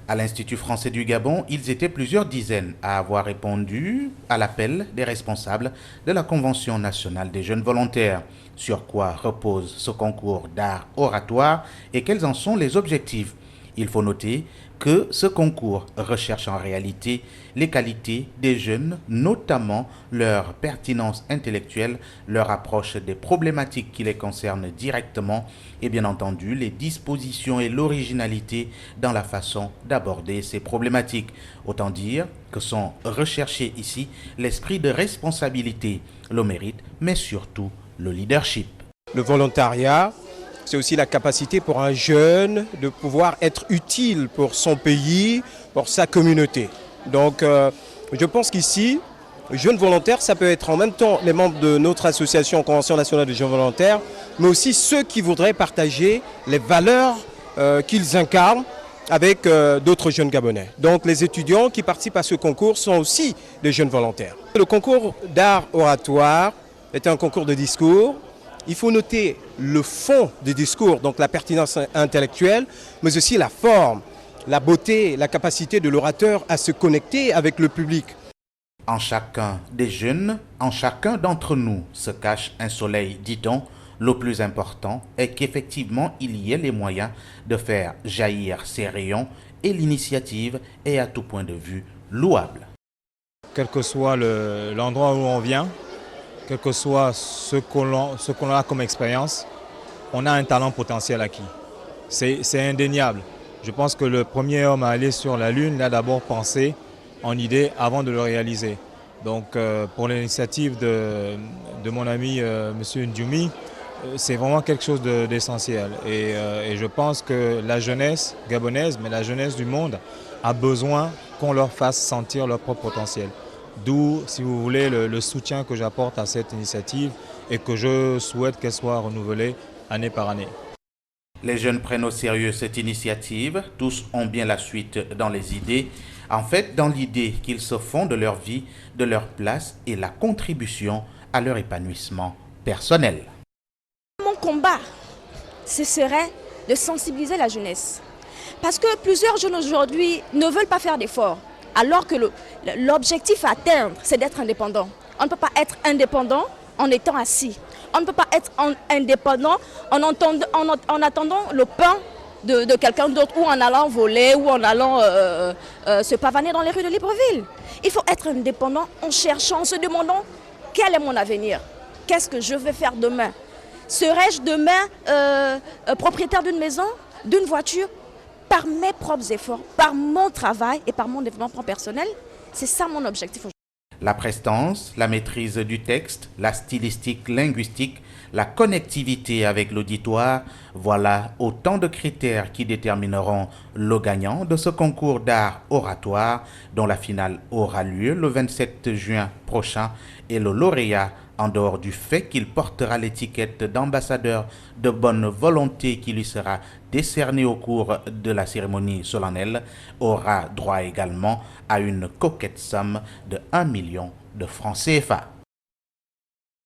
À l'Institut français du Gabon, ils étaient plusieurs dizaines à avoir répondu à l'appel des responsables de la Convention nationale des jeunes volontaires. Sur quoi repose ce concours d'art oratoire et quels en sont les objectifs? Il faut noter que ce concours recherche en réalité les qualités des jeunes, notamment leur pertinence intellectuelle, leur approche des problématiques qui les concernent directement et bien entendu les dispositions et l'originalité dans la façon d'aborder ces problématiques. Autant dire que sont recherchés ici l'esprit de responsabilité, le mérite, mais surtout le leadership. Le volontariat, c'est aussi la capacité pour un jeune de pouvoir être utile pour son pays, pour sa communauté. Donc je pense qu'ici, jeunes volontaires, ça peut être en même temps les membres de notre association Convention nationale des jeunes volontaires, mais aussi ceux qui voudraient partager les valeurs qu'ils incarnent avec d'autres jeunes Gabonais. Donc les étudiants qui participent à ce concours sont aussi des jeunes volontaires. Le concours d'art oratoire est un concours de discours. Il faut noter le fond du discours, donc la pertinence intellectuelle, mais aussi la forme, la beauté, la capacité de l'orateur à se connecter avec le public. En chacun des jeunes, en chacun d'entre nous se cache un soleil, dit-on. Le plus important est qu'effectivement il y ait les moyens de faire jaillir ces rayons et l'initiative est à tout point de vue louable. Quel que soit l'endroit où on vient, quel que soit ce qu'on a comme expérience, on a un talent potentiel acquis. C'est indéniable. Je pense que le premier homme à aller sur la Lune l'a d'abord pensé en idée avant de le réaliser. Donc pour l'initiative de mon ami M. Ndioumi, c'est vraiment quelque chose d'essentiel. Et je pense que la jeunesse gabonaise, mais la jeunesse du monde, a besoin qu'on leur fasse sentir leur propre potentiel. D'où, si vous voulez, le soutien que j'apporte à cette initiative et que je souhaite qu'elle soit renouvelée année par année. Les jeunes prennent au sérieux cette initiative, tous ont bien la suite dans les idées. En fait, dans l'idée qu'ils se font de leur vie, de leur place et la contribution à leur épanouissement personnel. Mon combat, ce serait de sensibiliser la jeunesse. Parce que plusieurs jeunes aujourd'hui ne veulent pas faire d'efforts. Alors que l'objectif à atteindre, c'est d'être indépendant. On ne peut pas être indépendant en étant assis. On ne peut pas être indépendant en attendant le pain de quelqu'un d'autre ou en allant voler ou en allant se pavaner dans les rues de Libreville. Il faut être indépendant en cherchant, en se demandant quel est mon avenir, qu'est-ce que je vais faire demain. Serai-je demain propriétaire d'une maison, d'une voiture ? Par mes propres efforts, par mon travail et par mon développement personnel, c'est ça mon objectif aujourd'hui. La prestance, la maîtrise du texte, la stylistique linguistique, la connectivité avec l'auditoire, voilà autant de critères qui détermineront le gagnant de ce concours d'art oratoire dont la finale aura lieu le 27 juin prochain et le lauréat, en dehors du fait qu'il portera l'étiquette d'ambassadeur de bonne volonté qui lui sera décernée au cours de la cérémonie solennelle, aura droit également à une coquette somme de 1 million de francs CFA.